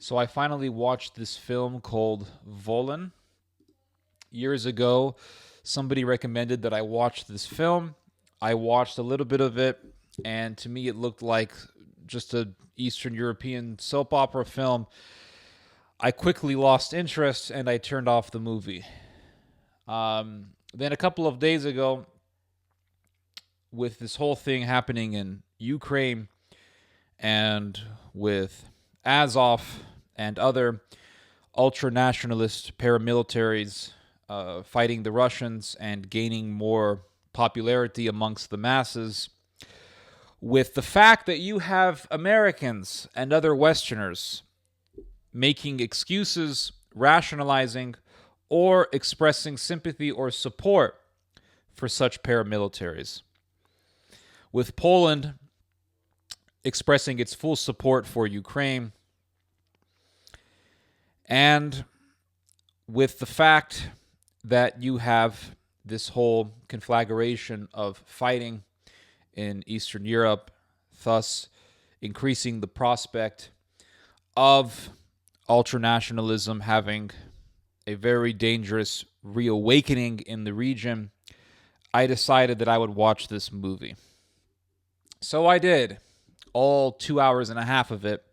So I finally watched this film called Volan. Years ago, somebody recommended that I watch this film. I watched a little bit of it, and to me, it looked like just a Eastern European soap opera film. I quickly lost interest and I turned off the movie. Then a couple of days ago, with this whole thing happening in Ukraine and with Azov and other ultra nationalist paramilitaries fighting the Russians and gaining more popularity amongst the masses, with the fact that you have Americans and other Westerners making excuses, rationalizing, or expressing sympathy or support for such paramilitaries. With Poland expressing its full support for Ukraine, and with the fact that you have this whole conflagration of fighting in Eastern Europe, thus increasing the prospect of ultranationalism having a very dangerous reawakening in the region, I decided that I would watch this movie. So I did, all 2 hours and a half of it.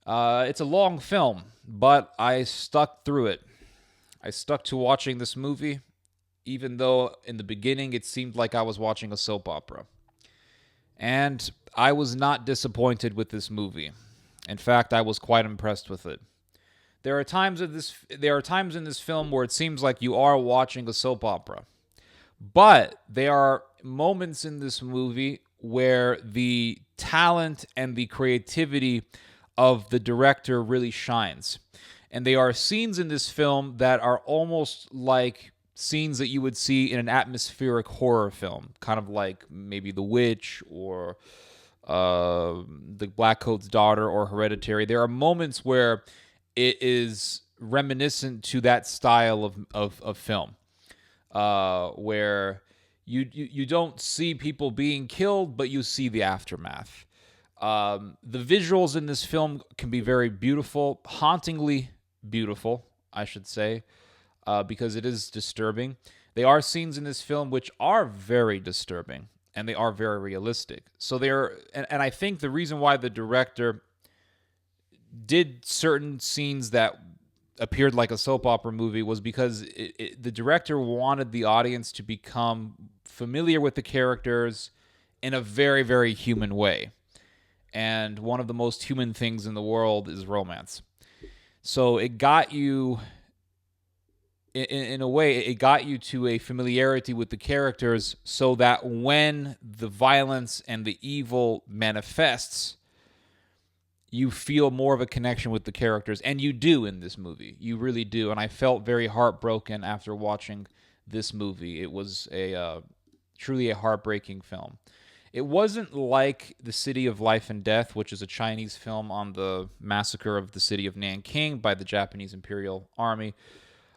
It's a long film, but I stuck through it. I stuck to watching this movie, even though in the beginning it seemed like I was watching a soap opera. And I was not disappointed with this movie. In fact, I was quite impressed with it. There are times in this film where it seems like you are watching a soap opera. But there are moments in this movie where the talent and the creativity of the director really shines. And there are scenes in this film that are almost like scenes that you would see in an atmospheric horror film, kind of like maybe The Witch or The Black Coat's Daughter or Hereditary. There are moments where it is reminiscent to that style of film, where you don't see people being killed, but you see the aftermath. The visuals in this film can be very beautiful, hauntingly beautiful, I should say, because it is disturbing. There are scenes in this film which are very disturbing, and they are very realistic. So and I think the reason why the director did certain scenes that appeared like a soap opera movie was because the director wanted the audience to become familiar with the characters in a very, very human way. And one of the most human things in the world is romance. So it got you, in a way, it got you to a familiarity with the characters so that when the violence and the evil manifests, you feel more of a connection with the characters. And you do in this movie. You really do. And I felt very heartbroken after watching this movie. It was truly a heartbreaking film. It wasn't like The City of Life and Death, which is a Chinese film on the massacre of the city of Nanking by the Japanese Imperial Army.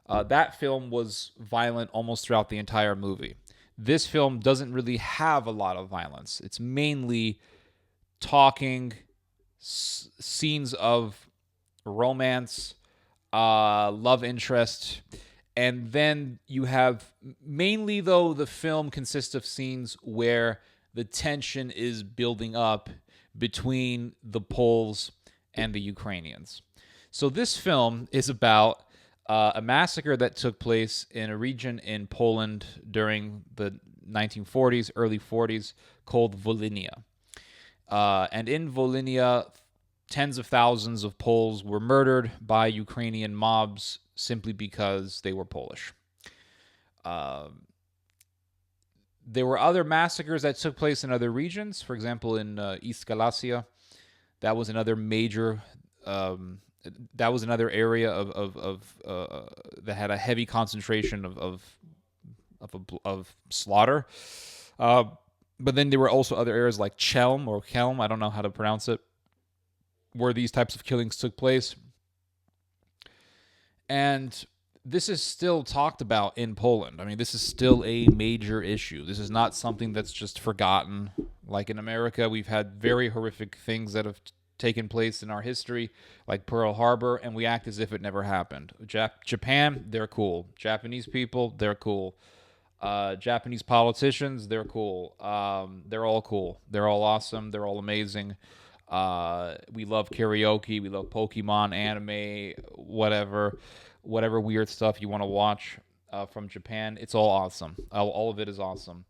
That film was violent almost throughout the entire movie. This film doesn't really have a lot of violence. It's mainly talking, scenes of romance, love interest, and then you have, mainly though, the film consists of scenes where the tension is building up between the Poles and the Ukrainians. So this film is about a massacre that took place in a region in Poland during the 1940s, early 40s, called Volhynia. And in Volhynia, tens of thousands of Poles were murdered by Ukrainian mobs simply because they were Polish. There were other massacres that took place in other regions. For example, in East Galicia, that was another major. That was another area of that had a heavy concentration of slaughter. But then there were also other areas like Chelm or Kelm, I don't know how to pronounce it, where these types of killings took place. And this is still talked about in Poland. I mean, this is still a major issue. This is not something that's just forgotten. Like in America, we've had very horrific things that have taken place in our history, like Pearl Harbor, and we act as if it never happened. Japan, they're cool. Japanese people, they're cool. Japanese politicians, they're cool. They're all cool. They're all awesome. They're all amazing. We love karaoke. We love Pokemon, anime, whatever weird stuff you want to watch from Japan. It's all awesome. All of it is awesome.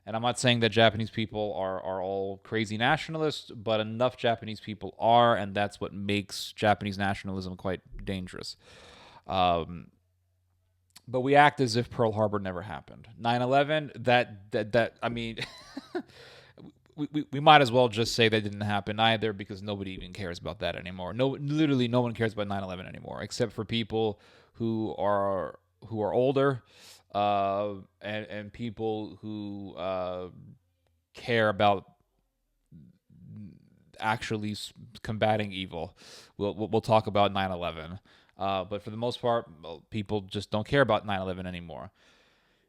And I'm not saying that Japanese people are all crazy nationalists, but enough Japanese people are, and that's what makes Japanese nationalism quite dangerous. But we act as if Pearl Harbor never happened. 9/11, that I mean, we might as well just say that didn't happen either, because nobody even cares about that anymore. Literally no one cares about 9/11 anymore, except for people who are older, and people who care about actually combating evil. We'll talk about 9/11. But for the most part, people just don't care about 9/11 anymore.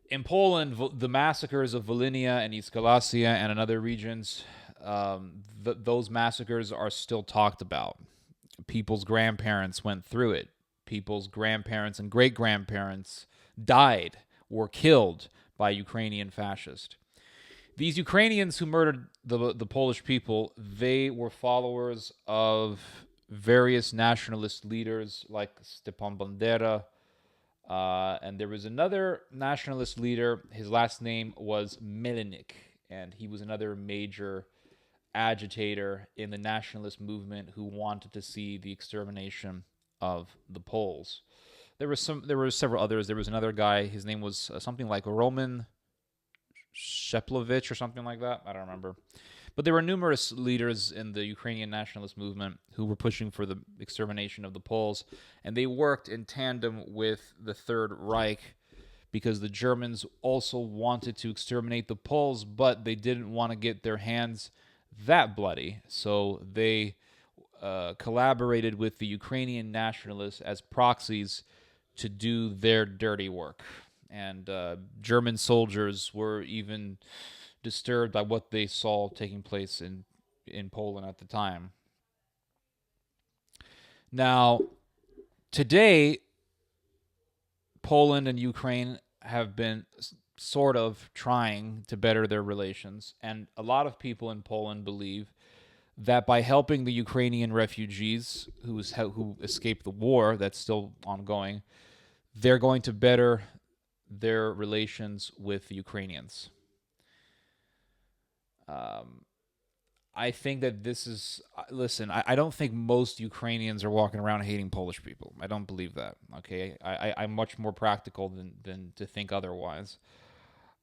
In Poland, the massacres of Volhynia and East Galicia and in other regions, those massacres are still talked about. People's grandparents went through it. People's grandparents and great-grandparents died, were killed by Ukrainian fascists. These Ukrainians who murdered the Polish people, they were followers of various nationalist leaders like Stepan Bandera, and there was another nationalist leader. His last name was Melinik, and he was another major agitator in the nationalist movement who wanted to see the extermination of the Poles. There were several others. There was another guy. His name was something like Roman Sheplovich or something like that. I don't remember. But there were numerous leaders in the Ukrainian nationalist movement who were pushing for the extermination of the Poles, and they worked in tandem with the Third Reich, because the Germans also wanted to exterminate the Poles, but they didn't want to get their hands that bloody. So they collaborated with the Ukrainian nationalists as proxies to do their dirty work. And German soldiers were even disturbed by what they saw taking place in Poland at the time. Now, today, Poland and Ukraine have been sort of trying to better their relations, and a lot of people in Poland believe that by helping the Ukrainian refugees who escaped the war that's still ongoing, they're going to better their relations with the Ukrainians. I think that this is... Listen, I don't think most Ukrainians are walking around hating Polish people. I don't believe that, okay? I'm much more practical than to think otherwise.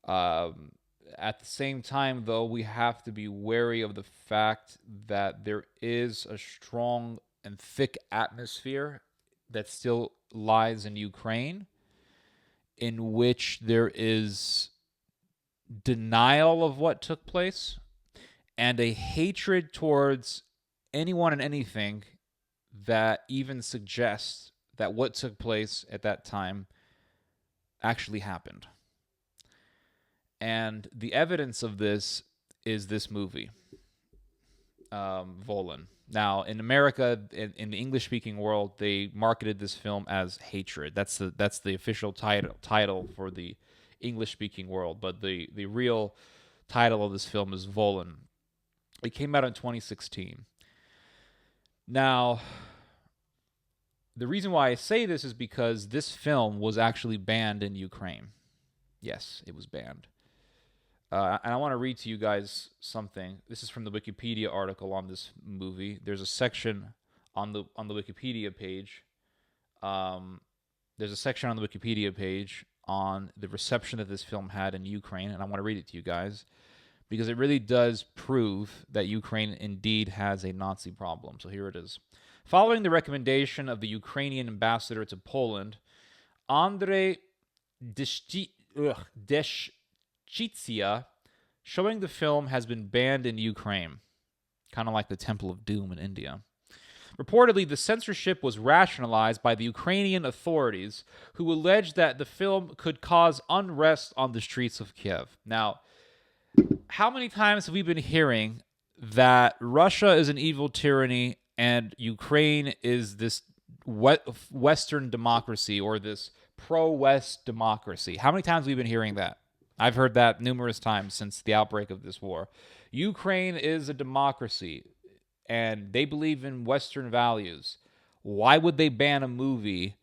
At the same time, though, we have to be wary of the fact that there is a strong and thick atmosphere that still lies in Ukraine, in which there is denial of what took place and a hatred towards anyone and anything that even suggests that what took place at that time actually happened. And the evidence of this is this movie, Volyn. Now, in America, in the English-speaking world, they marketed this film as Hatred. That's the official title for the English-speaking world. But the real title of this film is Volyn. It came out in 2016. Now, the reason why I say this is because this film was actually banned in Ukraine. Yes, it was banned. And I want to read to you guys something. This is from the Wikipedia article on this movie. There's a section on the Wikipedia page. There's a section on the Wikipedia page on the reception that this film had in Ukraine, and I want to read it to you guys because it really does prove that Ukraine indeed has a Nazi problem. So here it is. Following the recommendation of the Ukrainian ambassador to Poland, Andrei Deshchitsia, showing the film has been banned in Ukraine, kind of like the Temple of Doom in India. Reportedly, the censorship was rationalized by the Ukrainian authorities, who alleged that the film could cause unrest on the streets of Kiev. Now, how many times have we been hearing that Russia is an evil tyranny and Ukraine is this Western democracy or this pro-West democracy. How many times have we been hearing that? I've heard that numerous times since the outbreak of this war. Ukraine is a democracy, and they believe in Western values. Why would they ban a movie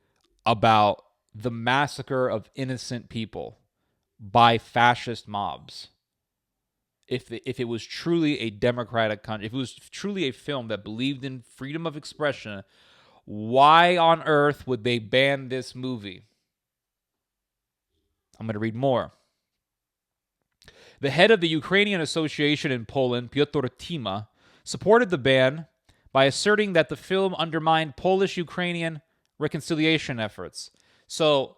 about the massacre of innocent people by fascist mobs? If it was truly a democratic country, if it was truly a film that believed in freedom of expression, why on earth would they ban this movie? I'm going to read more. The head of the Ukrainian Association in Poland, Piotr Tima, supported the ban by asserting that the film undermined Polish-Ukrainian reconciliation efforts. So,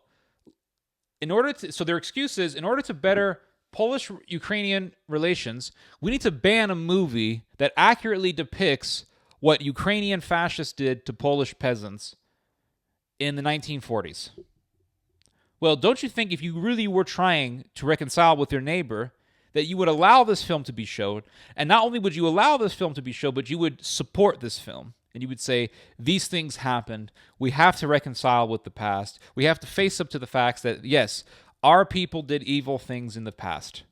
their excuse is, in order to better Polish-Ukrainian relations, we need to ban a movie that accurately depicts what Ukrainian fascists did to Polish peasants in the 1940s. Well, don't you think if you really were trying to reconcile with your neighbor, that you would allow this film to be showed, and not only would you allow this film to be showed, but you would support this film, and you would say, these things happened, we have to reconcile with the past, we have to face up to the facts that, yes, our people did evil things in the past.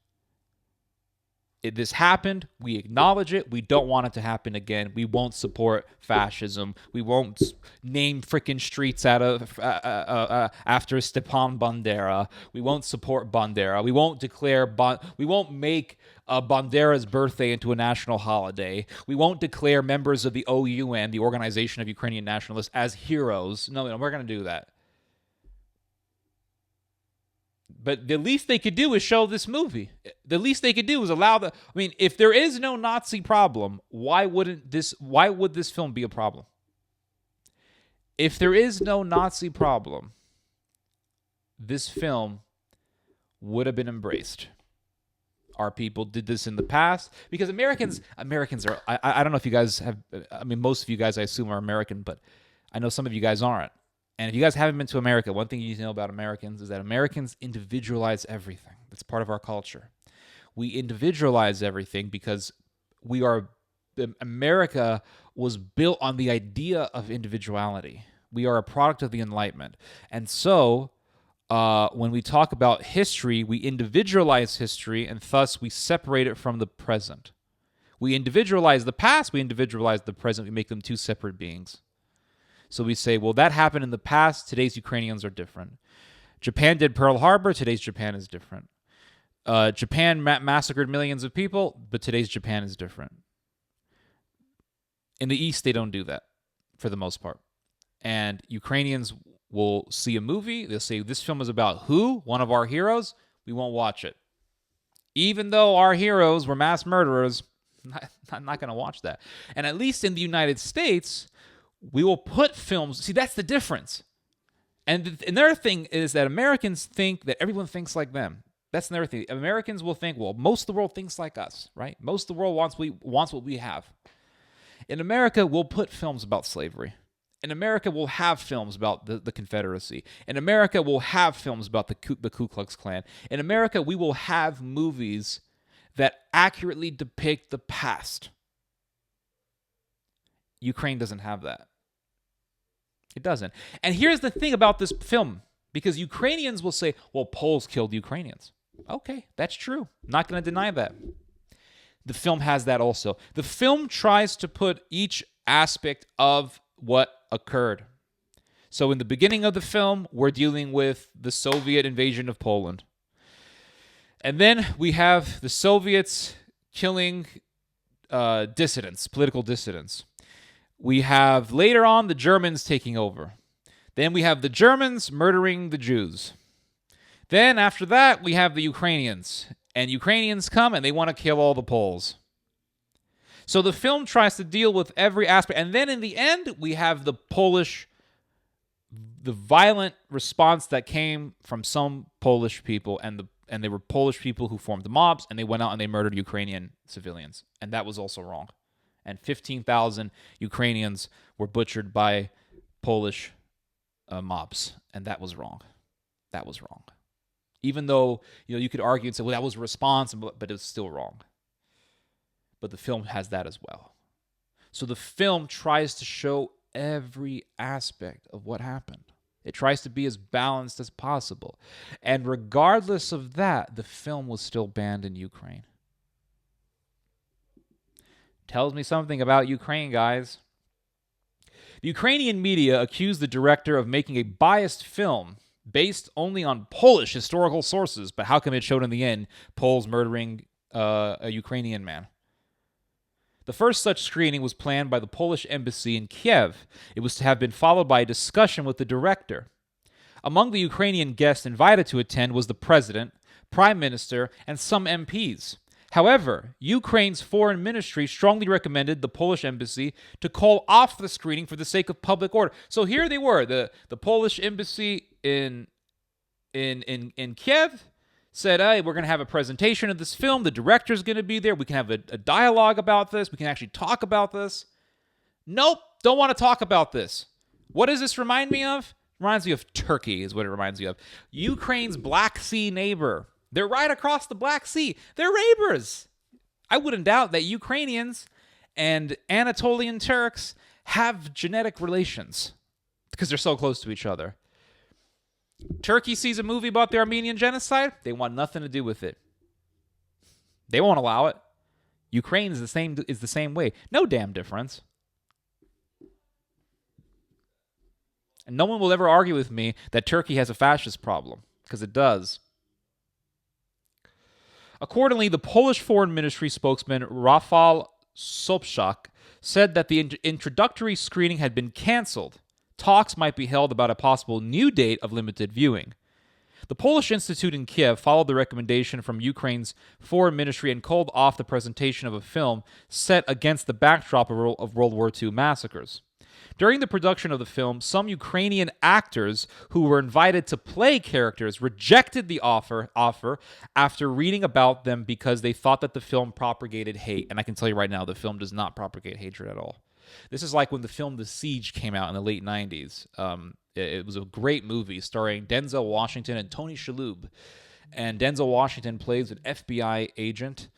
This happened. We acknowledge it. We don't want it to happen again. We won't support fascism. We won't name freaking streets after Stepan Bandera. We won't support Bandera. We won't we won't make Bandera's birthday into a national holiday. We won't declare members of the OUN, the Organization of Ukrainian Nationalists, as heroes. No, we're going to do that. But the least they could do is show this movie. The least they could do is if there is no Nazi problem, why would this film be a problem? If there is no Nazi problem, this film would have been embraced. Our people did this in the past because Americans are, I don't know if you guys have, most of you guys I assume are American, but I know some of you guys aren't. And if you guys haven't been to America, one thing you need to know about Americans is that Americans individualize everything. That's part of our culture. We individualize everything because America was built on the idea of individuality. We are a product of the Enlightenment. And so when we talk about history, we individualize history, and thus we separate it from the present. We individualize the past, we individualize the present, we make them two separate beings. So we say, well, that happened in the past. Today's Ukrainians are different. Japan did Pearl Harbor. Today's Japan is different. Japan massacred millions of people, but today's Japan is different. In the East, they don't do that for the most part. And Ukrainians will see a movie. They'll say, this film is about who? One of our heroes? We won't watch it. Even though our heroes were mass murderers, I'm not going to watch that. And at least in the United States, we will put films. See, that's the difference. And another thing is that Americans think that everyone thinks like them. That's another thing. Americans will think, well, most of the world thinks like us, right? Most of the world wants what we have. In America, we'll put films about slavery. In America, we'll have films about the Confederacy. In America, we'll have films about the Ku Klux Klan. In America, we will have movies that accurately depict the past. Ukraine doesn't have that. It doesn't. And here's the thing about this film, because Ukrainians will say, well, Poles killed Ukrainians. Okay, that's true. Not going to deny that. The film has that also. The film tries to put each aspect of what occurred. So in the beginning of the film, we're dealing with the Soviet invasion of Poland. And then we have the Soviets killing dissidents, political dissidents. We have later on the Germans taking over. Then we have the Germans murdering the Jews. Then after that, we have the Ukrainians. And Ukrainians come and they want to kill all the Poles. So the film tries to deal with every aspect. And then in the end, we have the violent response that came from some Polish people. And they were Polish people who formed the mobs. And they went out and they murdered Ukrainian civilians. And that was also wrong. And 15,000 Ukrainians were butchered by Polish mobs, and that was wrong. That was wrong. Even though you could argue and say, well, that was a response, but it was still wrong. But the film has that as well. So the film tries to show every aspect of what happened. It tries to be as balanced as possible. And regardless of that, the film was still banned in Ukraine. Tells me something about Ukraine, guys. The Ukrainian media accused the director of making a biased film based only on Polish historical sources, but how come it showed in the end Poles murdering a Ukrainian man? The first such screening was planned by the Polish embassy in Kiev. It was to have been followed by a discussion with the director. Among the Ukrainian guests invited to attend was the president, prime minister, and some MPs. However, Ukraine's foreign ministry strongly recommended the Polish embassy to call off the screening for the sake of public order. So here they were, the Polish embassy in Kiev said, hey, we're going to have a presentation of this film. The director's going to be there. We can have a dialogue about this. We can actually talk about this. Nope, don't want to talk about this. What does this remind me of? Reminds me of Turkey is what it reminds me of. Ukraine's Black Sea neighbor. They're right across the Black Sea. They're neighbors. I wouldn't doubt that Ukrainians and Anatolian Turks have genetic relations because they're so close to each other. Turkey sees a movie about the Armenian genocide. They want nothing to do with it. They won't allow it. Ukraine is the same way. No damn difference. And no one will ever argue with me that Turkey has a fascist problem, because it does. Accordingly, the Polish Foreign Ministry spokesman Rafał Sobczak said that the introductory screening had been canceled. Talks might be held about a possible new date of limited viewing. The Polish Institute in Kiev followed the recommendation from Ukraine's foreign ministry and called off the presentation of a film set against the backdrop of World War II massacres. During the production of the film, some Ukrainian actors who were invited to play characters rejected the offer after reading about them because they thought that the film propagated hate. And I can tell you right now, the film does not propagate hatred at all. This is like when the film The Siege came out in the late 90s. It was a great movie starring Denzel Washington and Tony Shalhoub. And Denzel Washington plays an FBI agent.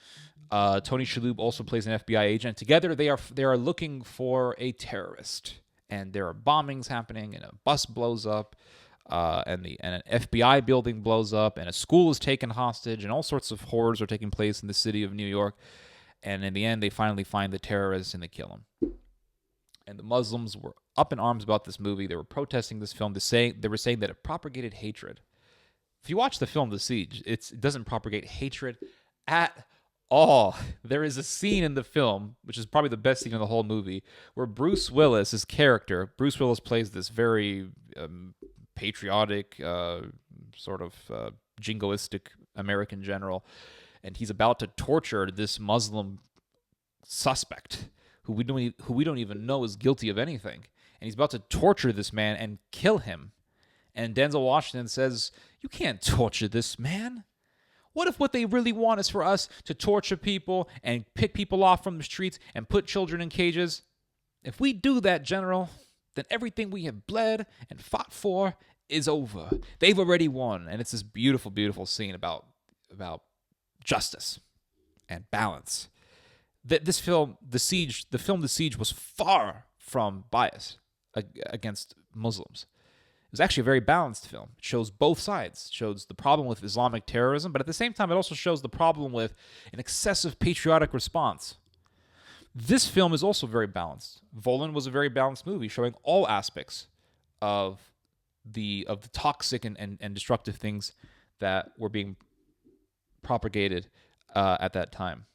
Tony Shalhoub also plays an FBI agent. Together, they are looking for a terrorist. And there are bombings happening, and a bus blows up, and an FBI building blows up, and a school is taken hostage, and all sorts of horrors are taking place in the city of New York. And in the end, they finally find the terrorists and they kill him. And the Muslims were up in arms about this movie. They were protesting this film. They were saying that it propagated hatred. If you watch the film The Siege, it doesn't propagate hatred at all. There is a scene in the film, which is probably the best scene in the whole movie, where Bruce Willis, his character, Bruce Willis plays this very patriotic, sort of jingoistic American general, and he's about to torture this Muslim suspect who we don't even know is guilty of anything. And he's about to torture this man and kill him. And Denzel Washington says, "You can't torture this man. What if what they really want is for us to torture people and pick people off from the streets and put children in cages? If we do that, General, then everything we have bled and fought for is over. They've already won." And it's this beautiful, beautiful scene about justice and balance. This film, The Siege, was far from biased against Muslims. It was actually a very balanced film. It shows both sides. It shows the problem with Islamic terrorism, but at the same time, it also shows the problem with an excessive patriotic response. This film is also very balanced. Volin was a very balanced movie, showing all aspects of the toxic and destructive things that were being propagated at that time.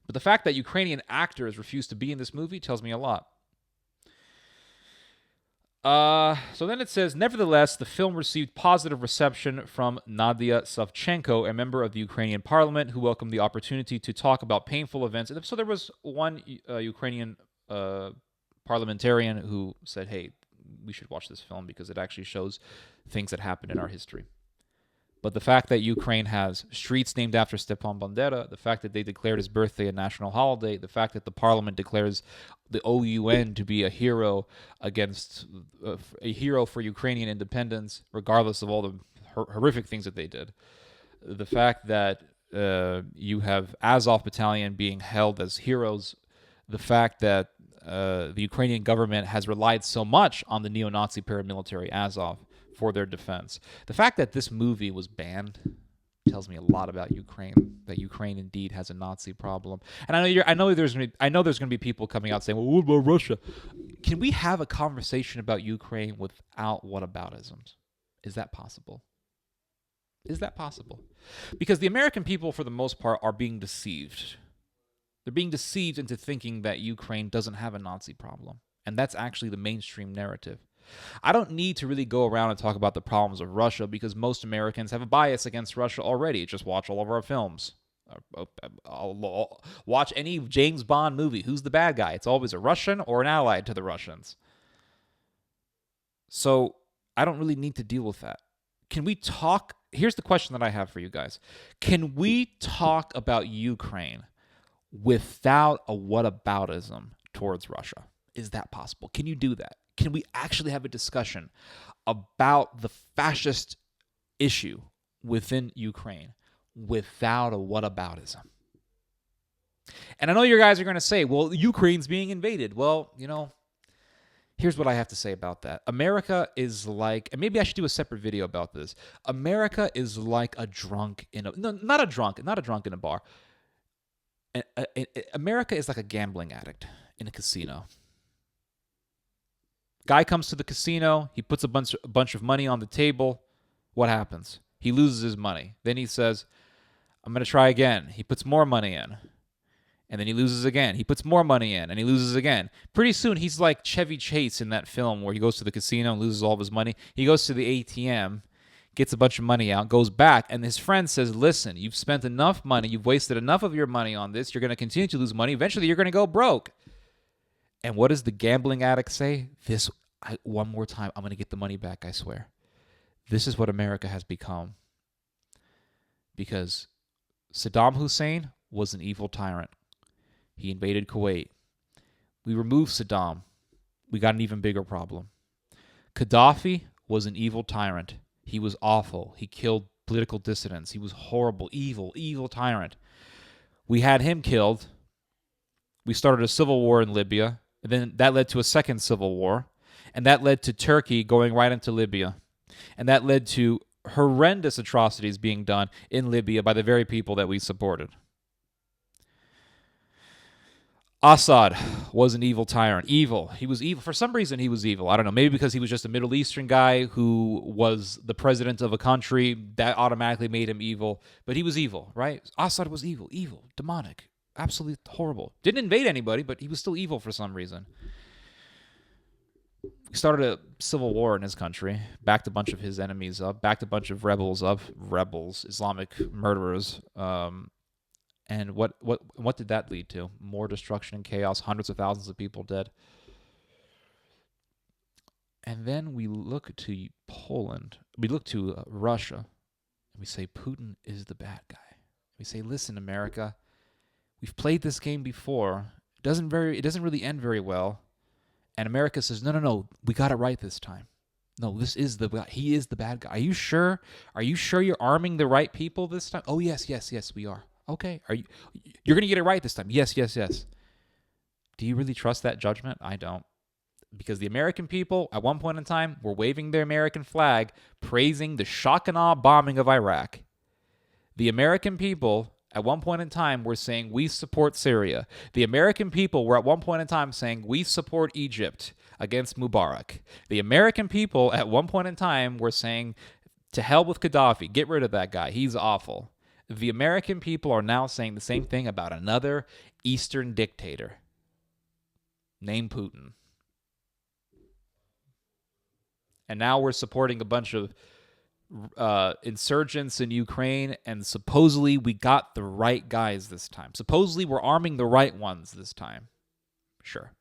But the fact that Ukrainian actors refused to be in this movie tells me a lot. So then it says, nevertheless, the film received positive reception from Nadia Savchenko, a member of the Ukrainian parliament, who welcomed the opportunity to talk about painful events. And so there was one Ukrainian parliamentarian who said, hey, we should watch this film because it actually shows things that happened in our history. But the fact that Ukraine has streets named after Stepan Bandera, the fact that they declared his birthday a national holiday, the fact that the parliament declares the OUN to be a hero for Ukrainian independence, regardless of all the horrific things that they did. The fact that you have Azov Battalion being held as heroes the fact that the Ukrainian government has relied so much on the neo-Nazi paramilitary Azov for their defense. The fact that this movie was banned tells me a lot about Ukraine. That Ukraine indeed has a Nazi problem. And I know there's going to be people coming out saying, "Well, what about Russia?" Can we have a conversation about Ukraine without whataboutisms? Is that possible? Is that possible? Because the American people, for the most part, are being deceived. They're being deceived into thinking that Ukraine doesn't have a Nazi problem. And that's actually the mainstream narrative. I don't need to really go around and talk about the problems of Russia because most Americans have a bias against Russia already. Just watch all of our films. I'll watch any James Bond movie. Who's the bad guy? It's always a Russian or an ally to the Russians. So I don't really need to deal with that. Can we talk? Here's the question that I have for you guys. Can we talk about Ukraine without a whataboutism towards Russia? Is that possible? Can you do that? Can we actually have a discussion about the fascist issue within Ukraine without a whataboutism? And I know you guys are going to say, well, Ukraine's being invaded. Well, here's what I have to say about that. America is like, and maybe I should do a separate video about this. America is like a drunk in a, no, not a drunk in a bar. America is like a gambling addict in a casino. Guy comes to the casino. He puts a bunch of money on the table. What happens? He loses his money. Then he says, I'm going to try again. He puts more money in. And then he loses again. He puts more money in, and he loses again. Pretty soon, he's like Chevy Chase in that film where he goes to the casino and loses all of his money. He goes to the ATM, gets a bunch of money out, goes back, and his friend says, listen, you've spent enough money. You've wasted enough of your money on this. You're going to continue to lose money. Eventually, you're going to go broke. And what does the gambling addict say? One more time, I'm going to get the money back, I swear. This is what America has become. Because Saddam Hussein was an evil tyrant. He invaded Kuwait. We removed Saddam. We got an even bigger problem. Gaddafi was an evil tyrant. He was awful. He killed political dissidents. He was horrible, evil tyrant. We had him killed. We started a civil war in Libya. And then that led to a second civil war. And that led to Turkey going right into Libya. And that led to horrendous atrocities being done in Libya by the very people that we supported. Assad was an evil tyrant. Evil. He was evil. For some reason, he was evil. I don't know. Maybe because he was just a Middle Eastern guy who was the president of a country. That automatically made him evil. But he was evil, right? Assad was evil. Evil. Demonic. Absolutely horrible. Didn't invade anybody, but he was still evil for some reason. He started a civil war in his country. Backed a bunch of his enemies up. Backed a bunch of rebels up. Rebels. Islamic murderers. And what did that lead to? More destruction and chaos, hundreds of thousands of people dead. And then we look to Poland. We look to Russia, and we say Putin is the bad guy. We say, listen, America, we've played this game before. It doesn't really end very well. And America says, no, we got it right this time. No, he is the bad guy. Are you sure? Are you sure you're arming the right people this time? Oh, yes, we are. Okay, you're going to get it right this time? Yes. Do you really trust that judgment? I don't. Because the American people, at one point in time, were waving their American flag, praising the shock and awe bombing of Iraq. The American people, at one point in time, were saying, we support Syria. The American people were at one point in time saying, we support Egypt against Mubarak. The American people, at one point in time, were saying, to hell with Gaddafi, get rid of that guy, he's awful. The American people are now saying the same thing about another Eastern dictator named Putin. And now we're supporting a bunch of insurgents in Ukraine, and supposedly we got the right guys this time. Supposedly we're arming the right ones this time. Sure.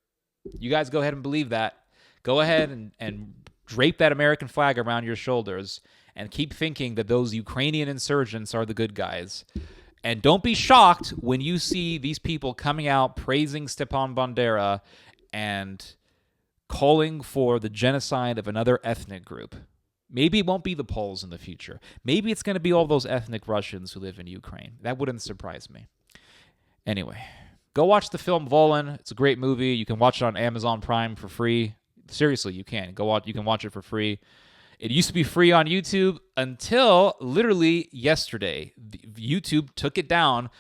You guys go ahead and believe that. Go ahead and drape that American flag around your shoulders and keep thinking that those Ukrainian insurgents are the good guys. And don't be shocked when you see these people coming out praising Stepan Bandera and calling for the genocide of another ethnic group. Maybe it won't be the Poles in the future. Maybe it's going to be all those ethnic Russians who live in Ukraine. That wouldn't surprise me. Anyway, Go watch the film Volan. It's a great movie. You can watch it on Amazon Prime for free. Seriously, you can. You can watch it for free. It used to be free on YouTube until literally yesterday. YouTube took it down.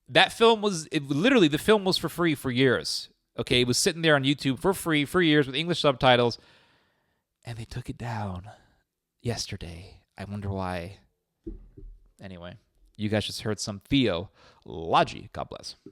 That film the film was for free for years. Okay, it was sitting there on YouTube for free for years with English subtitles, and they took it down yesterday. I wonder why. Anyway, you guys just heard some theology. God bless.